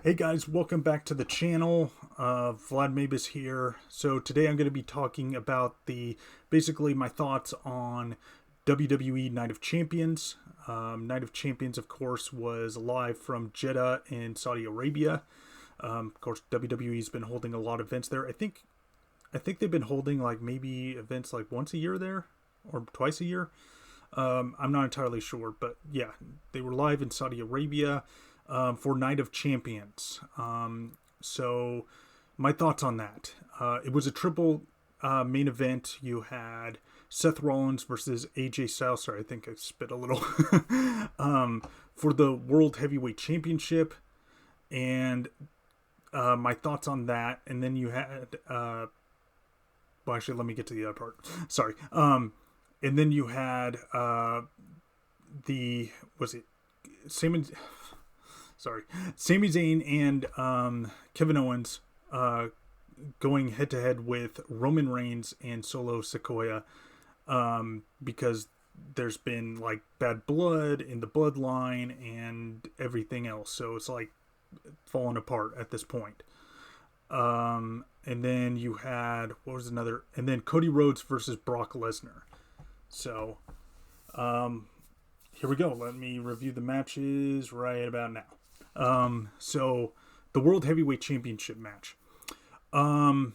Hey guys, welcome back to the channel. Vlad Mabus here. So today I'm going to be talking about basically my thoughts on WWE Night of Champions. Night of Champions, of course, was live from Jeddah in Saudi Arabia. Of course, WWE's been holding a lot of events there. I think they've been holding like maybe events like once a year there or twice a year. I'm not entirely sure, but yeah, they were live in Saudi Arabia for Night of Champions. So my thoughts on that. It was a triple main event. You had Seth Rollins versus AJ Styles. Sorry, I think I spit a little. For the World Heavyweight Championship. And my thoughts on that. And then you had... well, actually, let me get to the other part. Sorry. And then you had was it Sami Zayn and Kevin Owens going head to head with Roman Reigns and Solo Sikoa, because there's been like bad blood in the bloodline and everything else, so it's like falling apart at this point. And then you had, what was another? And then Cody Rhodes versus Brock Lesnar. So, here we go. Let me review the matches right about now. So the World Heavyweight Championship match. Guys,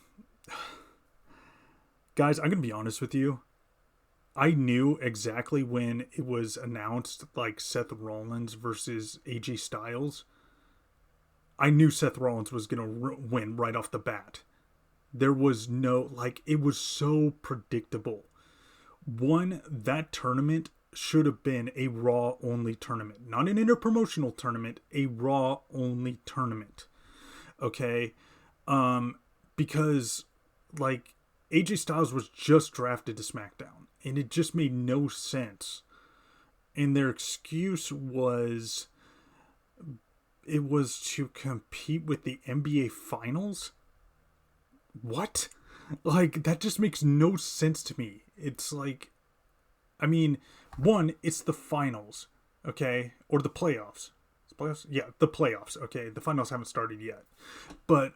I'm going to be honest with you. I knew exactly when it was announced, like Seth Rollins versus AJ Styles. I knew Seth Rollins was going to win right off the bat. There was no, like, it was so predictable. One, that tournament should have been a Raw only tournament, not an interpromotional tournament, a Raw only tournament. Okay? Because like AJ Styles was just drafted to SmackDown and it just made no sense. And their excuse was it was to compete with the NBA Finals. What? Like, that just makes no sense to me. It's like, I mean, one, it's the finals, okay? Or the playoffs. Playoffs? Yeah, the playoffs, okay? The finals haven't started yet. But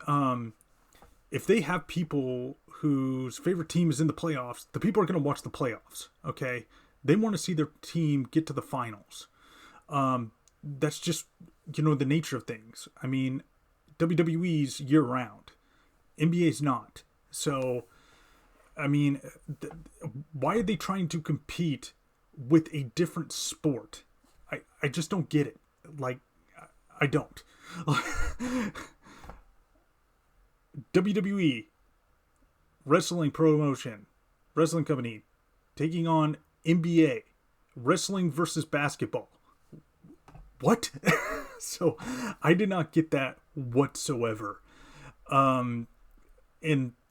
if they have people whose favorite team is in the playoffs, the people are going to watch the playoffs, okay? They want to see their team get to the finals. That's just, the nature of things. I mean, WWE's year-round. NBA's not. So, I mean, why are they trying to compete with a different sport? I just don't get it. Like, I don't. WWE, wrestling promotion, wrestling company, taking on NBA, wrestling versus basketball. What? So, I did not get that whatsoever. And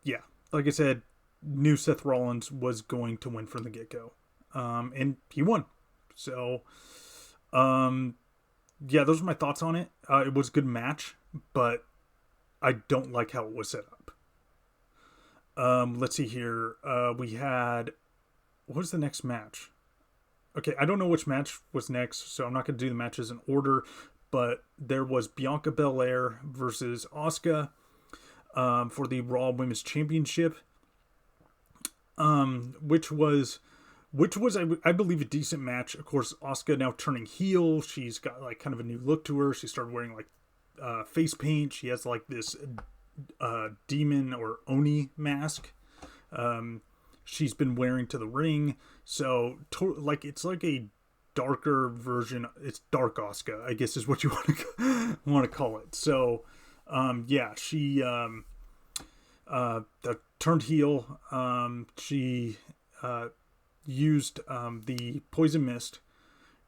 yeah, like I said, knew Seth Rollins was going to win from the get-go. And he won. So, yeah, those are my thoughts on it. It was a good match, but I don't like how it was set up. Let's see here. We had, what was the next match? Okay, I don't know which match was next, so I'm not going to do the matches in order, but there was Bianca Belair versus Asuka. For the Raw Women's Championship, which was I believe a decent match. Of course, Asuka now turning heel. She's got like kind of a new look to her. She started wearing like face paint. She has like this demon or Oni mask. She's been wearing to the ring. So like it's like a darker version. It's dark Asuka, I guess is what you want to call it. So. Yeah, she turned heel. She used the poison mist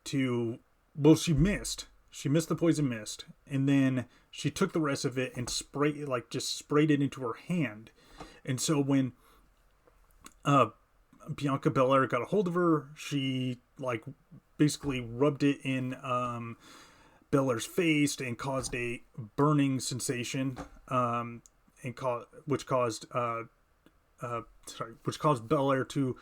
to... Well, she missed. She missed the poison mist. And then she took the rest of it and just sprayed it into her hand. And so when Bianca Belair got a hold of her, she like basically rubbed it in... Belair's face and caused a burning sensation, which caused Belair to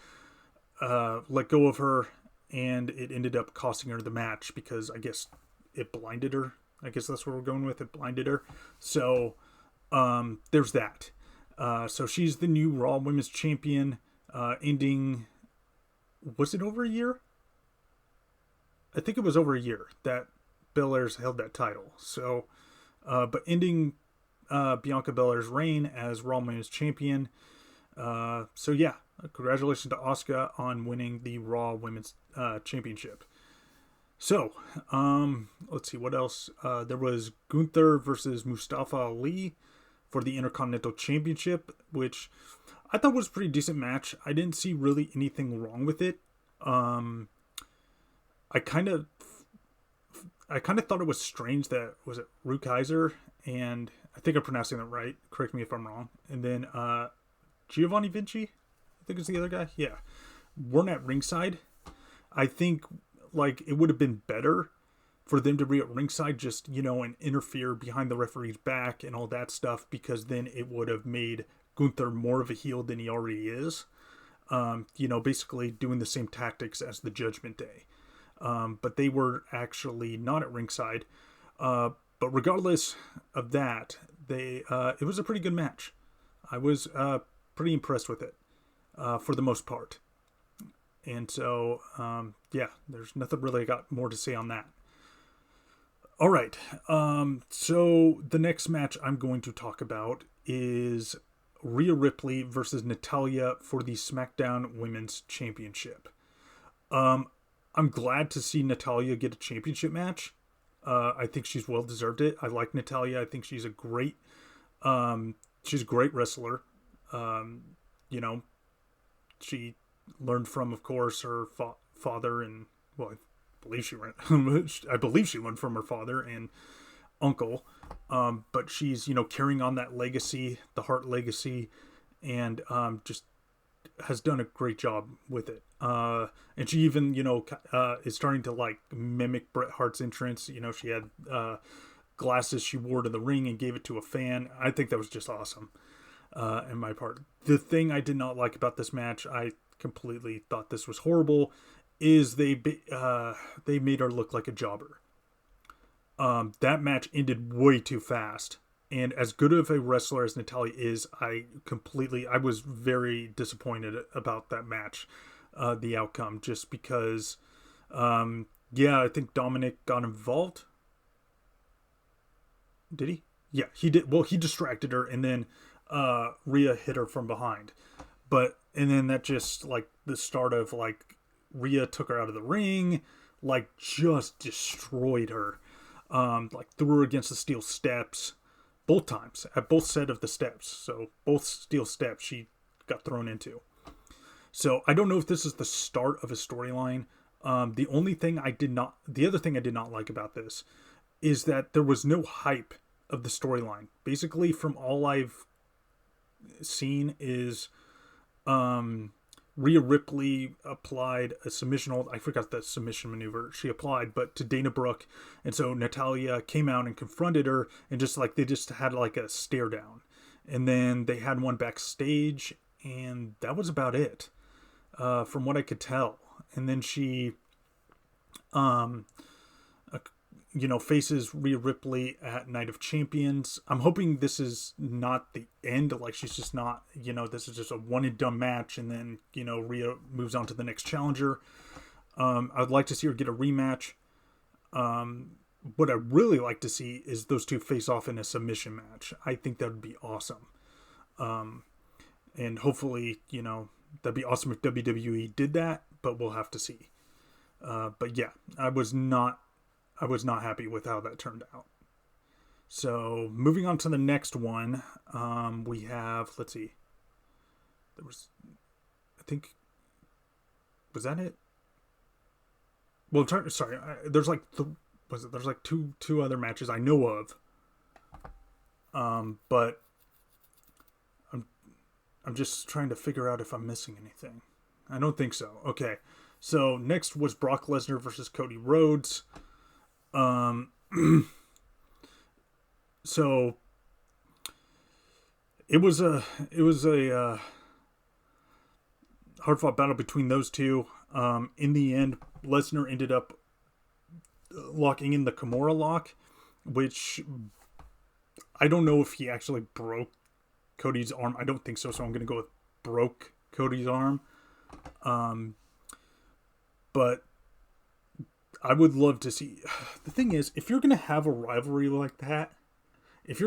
let go of her, and it ended up costing her the match because I guess it blinded her. I guess that's what we're going with. It blinded her. So there's that. So she's the new Raw Women's Champion, ending. Was it over a year? I think it was over a year that Belair's held that title. So, but ending Bianca Belair's reign as Raw Women's Champion. So yeah, congratulations to Asuka on winning the Raw Women's Championship. So, let's see what else. There was Gunther versus Mustafa Ali for the Intercontinental Championship, which I thought was a pretty decent match. I didn't see really anything wrong with it. I kind of thought it was strange that, was it Rukeyser, and I think I'm pronouncing that right. Correct me if I'm wrong. And then Giovanni Vinci, I think is the other guy. Yeah, weren't at ringside. I think like it would have been better for them to be at ringside, just, you know, and interfere behind the referee's back and all that stuff, because then it would have made Gunther more of a heel than he already is. You know, basically doing the same tactics as the Judgment Day. But they were actually not at ringside. But regardless of that, it was a pretty good match. I was pretty impressed with it for the most part. And so, yeah, there's nothing really I got more to say on that. All right. So the next match I'm going to talk about is Rhea Ripley versus Natalya for the SmackDown Women's Championship. I'm glad to see Natalya get a championship match. I think she's well deserved it. I like Natalya. I think she's a great wrestler. You know, she learned from, of course, her father, and well, I believe she learned from her father and uncle. But she's, you know, carrying on that legacy, the Hart legacy, and just has done a great job with it. And she even, you know, is starting to like mimic Bret Hart's entrance. You know, she had glasses she wore to the ring and gave it to a fan. I think that was just awesome in my part. The thing I did not like about this match, I completely thought this was horrible, is they made her look like a jobber. That match ended way too fast. And as good of a wrestler as Natalya is, I was very disappointed about that match, the outcome, just because, I think Dominic got involved. Did he? Yeah, he did. Well, he distracted her, and then Rhea hit her from behind. And then that just, like, the start of, like, Rhea took her out of the ring, like, just destroyed her. Like, threw her against the steel steps. Both times, at both set of the steps. So both steel steps she got thrown into. So I don't know if this is the start of a storyline. The other thing I did not like about this is that there was no hype of the storyline. Basically, from all I've seen is Rhea Ripley applied a submission hold. I forgot the submission maneuver she applied, but to Dana Brooke. And so Natalya came out and confronted her, and they just had like a stare down. And then they had one backstage, and that was about it, from what I could tell. And then she, faces Rhea Ripley at Night of Champions. I'm hoping this is not the end. Like, she's just not, this is just a one and done match, and then, Rhea moves on to the next challenger. I'd like to see her get a rematch. What I'd really like to see is those two face off in a submission match. I think that would be awesome. And hopefully, that'd be awesome if WWE did that, but we'll have to see. But yeah, I was not happy with how that turned out. So moving on to the next one, we have, let's see, was that it? Well, there's like, there's like two other matches I know of. But I'm just trying to figure out if I'm missing anything. I don't think so. Okay. So next was Brock Lesnar versus Cody Rhodes. So it was a hard fought battle between those two. In the end, Lesnar ended up locking in the Kimura lock, which I don't know if he actually broke Cody's arm. I don't think so, so I'm going to go with broke Cody's arm. But I would love to see... The thing is, if you're going to have a rivalry like that, where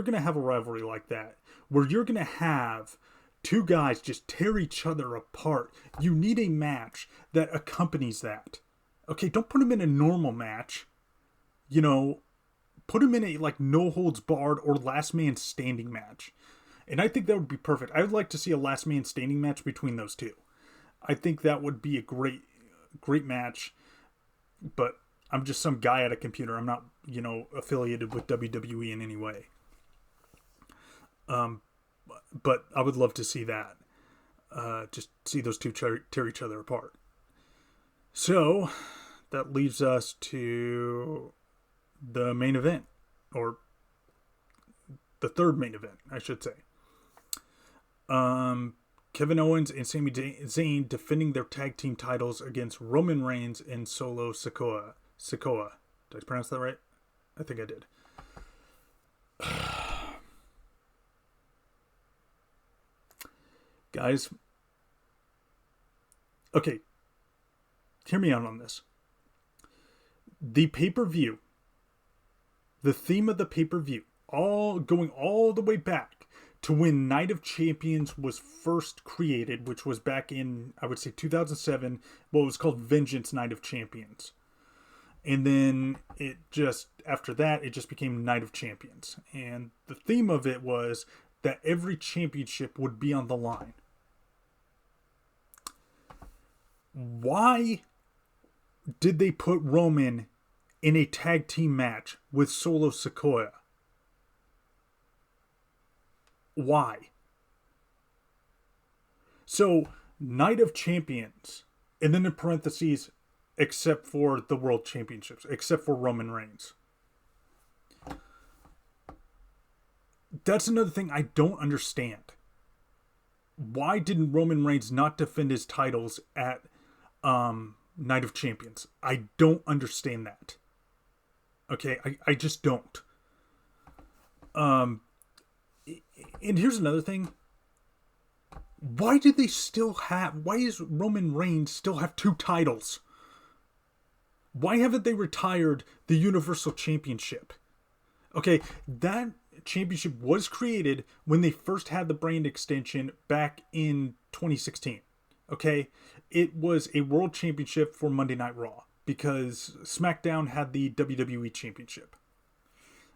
you're going to have two guys just tear each other apart, you need a match that accompanies that. Okay, don't put them in a normal match. You know, put them in a like no holds barred or last man standing match. And I think that would be perfect. I would like to see a last man standing match between those two. I think that would be a great match. But I'm just some guy at a computer. I'm not, affiliated with WWE in any way. But I would love to see that. Just see those two tear each other apart. So that leaves us to the main event, or the third main event, I should say. Kevin Owens and Sami Zayn defending their tag team titles against Roman Reigns and Solo Sikoa. Did I pronounce that right? I think I did. Guys. Okay. Hear me out on this. The pay-per-view. The theme of the pay-per-view. Going all the way back to when Night of Champions was first created, which was back in, I would say, 2007. Well, it was called Vengeance Night of Champions. And then after that, it just became Night of Champions. And the theme of it was that every championship would be on the line. Why did they put Roman in a tag team match with Solo Sikoa? Why? So, Night of Champions, and then in parentheses, except for the World Championships, except for Roman Reigns. That's another thing I don't understand. Why didn't Roman Reigns not defend his titles at Night of Champions? I don't understand that. Okay, I just don't. And here's another thing. Why does Roman Reigns still have two titles? Why haven't they retired the Universal Championship? Okay, that championship was created when they first had the brand extension back in 2016. Okay, it was a world championship for Monday Night Raw because SmackDown had the WWE Championship.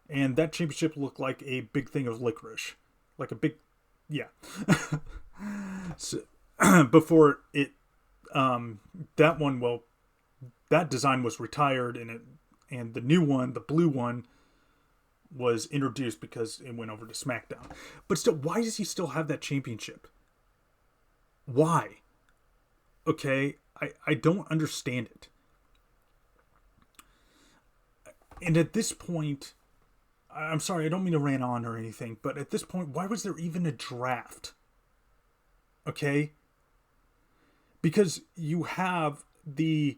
And that championship looked like a big thing of licorice. Like a big, yeah. So, before it, that one, well, that design was retired and the new one, the blue one, was introduced because it went over to SmackDown. But still, why does he still have that championship? Why? Okay, I don't understand it. And at this point, I'm sorry, I don't mean to rant on or anything, but at this point, why was there even a draft? Okay? Because you have the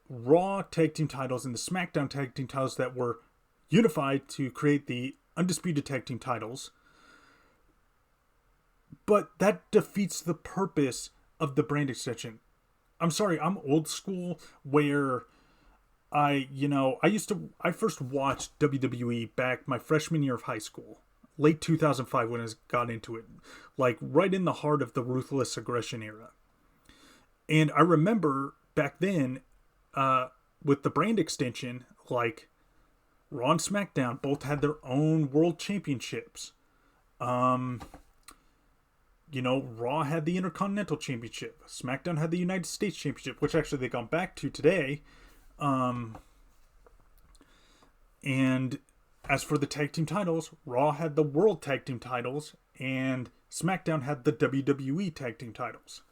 Raw tag team titles and the SmackDown tag team titles that were unified to create the undisputed tag team titles. But that defeats the purpose of the brand extension. I'm sorry, I'm old school where I first watched WWE back my freshman year of high school. Late 2005 when I got into it. Like right in the heart of the Ruthless Aggression era. And I remember back then, with the brand extension, like Raw and SmackDown both had their own world championships. Raw had the Intercontinental Championship. SmackDown had the United States Championship, which actually they gone back to today. And as for the tag team titles, Raw had the World Tag Team titles, and SmackDown had the WWE Tag Team titles.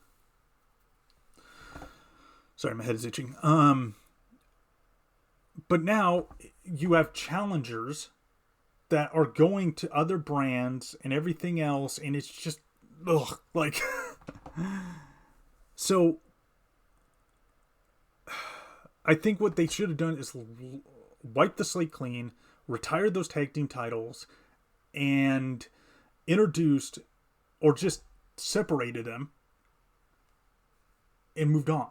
Sorry, my head is itching. But now you have challengers that are going to other brands and everything else, and it's just, like. So, I think what they should have done is wipe the slate clean, retired those tag team titles, and introduced or just separated them and moved on.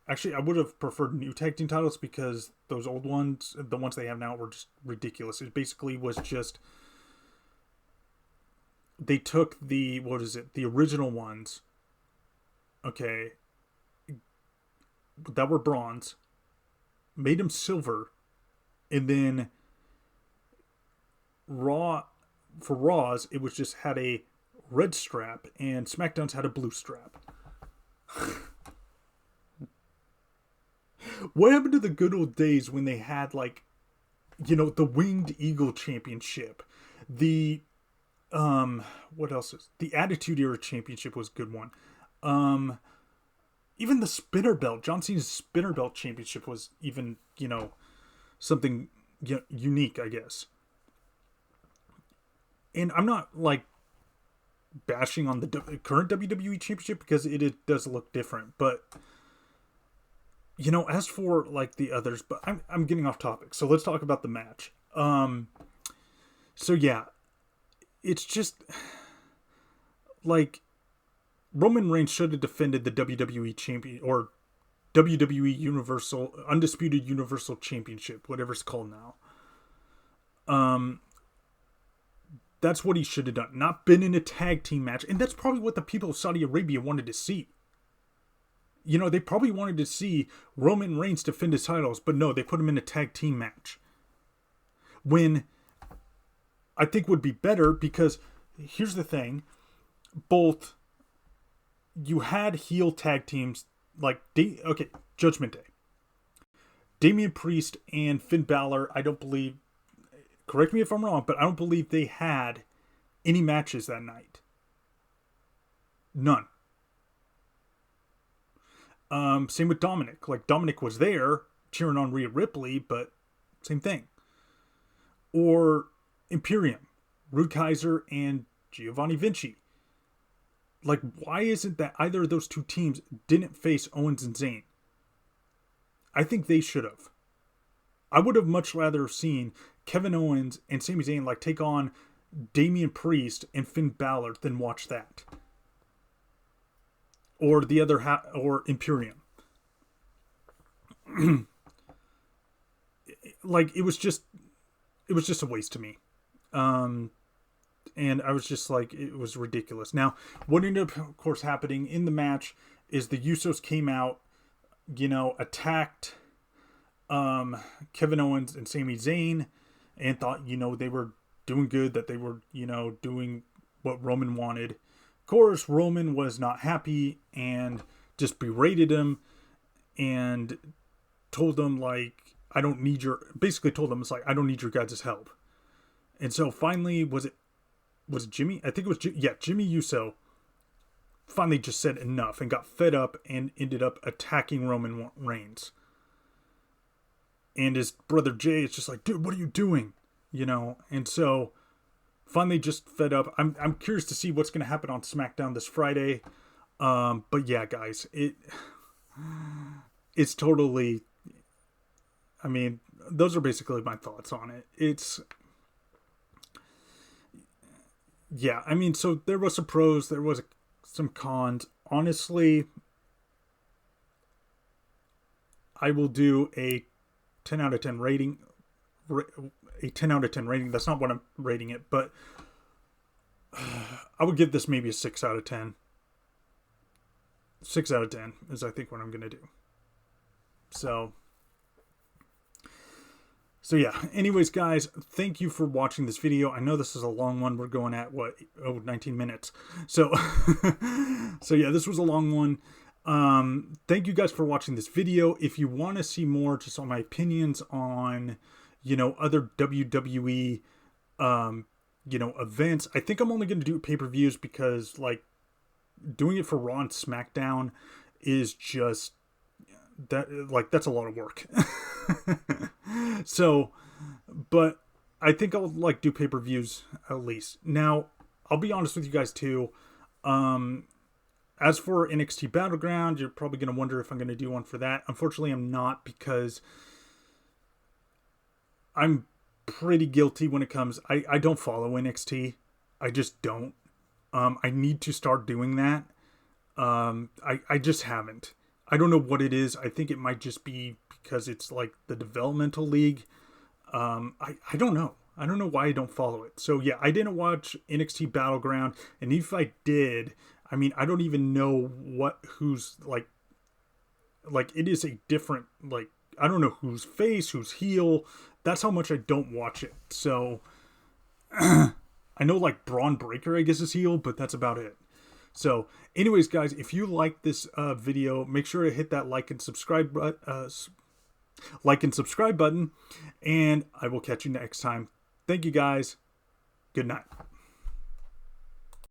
Actually, I would have preferred new tag team titles because those old ones, the ones they have now, were just ridiculous. It basically was just, they took the original ones, okay, that were bronze, made them silver, and then for Raw's, it was just had a red strap, and SmackDown's had a blue strap. What happened to the good old days when they had, like, the Winged Eagle Championship? The, what else is... The Attitude Era Championship was a good one. Even the Spinner Belt, John Cena's Spinner Belt Championship was even, something unique, I guess. And I'm not, like, bashing on the current WWE Championship because it does look different, but... as for, like, the others, but I'm getting off topic, so let's talk about the match. So yeah, it's just, like, Roman Reigns should have defended the WWE Champion, or WWE Universal, Undisputed Universal Championship, whatever it's called now. That's what he should have done, not been in a tag team match, and that's probably what the people of Saudi Arabia wanted to see. They probably wanted to see Roman Reigns defend his titles, but no, they put him in a tag team match. When I think would be better, because here's the thing, both you had heel tag teams like Judgment Day. Damian Priest and Finn Balor, I don't believe, correct me if I'm wrong, but I don't believe they had any matches that night. None. Same with Dominic. Like, Dominic was there cheering on Rhea Ripley, but same thing. Or Imperium, Rude Kaiser and Giovanni Vinci. Like, why isn't that either of those two teams didn't face Owens and Zayn? I think they should have. I would have much rather seen Kevin Owens and Sami Zayn, like, take on Damian Priest and Finn Balor than watch that. Or the other or Imperium. Like, it was just a waste to me. And I was just like, it was ridiculous. Now, what ended up, of course, happening in the match is the Usos came out, attacked Kevin Owens and Sami Zayn, and thought, they were doing good, that they were, doing what Roman wanted. Of course, Roman was not happy and just berated him and told them, like, basically told them, it's like, I don't need your guys' help. And so finally, was it Jimmy? I think it was, Jimmy Uso finally just said enough and got fed up and ended up attacking Roman Reigns. And his brother Jay is just like, dude, what are you doing? And so finally just fed up. I'm curious to see what's going to happen on SmackDown this Friday. But yeah, guys, it's totally, I mean, those are basically my thoughts on it. Yeah, I mean, so there was some pros, there was some cons. Honestly, I will do a 10 out of 10 rating. A 10 out of 10 rating. That's not what I'm rating it, but I would give this maybe a 6 out of 10. 6 out of 10 is, I think, what I'm going to do. So yeah, anyways, guys, thank you for watching this video. I know this is a long one. We're going at 19 minutes. So yeah, this was a long one. Thank you guys for watching this video. If you want to see more just on my opinions on, other WWE, events, I think I'm only going to do pay-per-views because, like, doing it for Raw and SmackDown is just that's a lot of work. So, but I think I'll, like, do pay-per-views at least. Now, I'll be honest with you guys too. As for NXT Battleground, you're probably going to wonder if I'm going to do one for that. Unfortunately, I'm not, because I'm pretty guilty when it comes. I don't follow NXT. I just don't. I need to start doing that. I just haven't. I don't know what it is. I think it might just be because it's like the developmental league. I don't know. I don't know why I don't follow it. So yeah, I didn't watch NXT Battleground, and if I did, I mean, I don't even know who's like it is a different, like, I don't know who's face, who's heel. That's how much I don't watch it. So I know like Braun Breaker, I guess, is heel, but that's about it. So anyways, guys, if you like this video, make sure to hit that like and subscribe button, and I will catch you next time. Thank you, guys. Good night.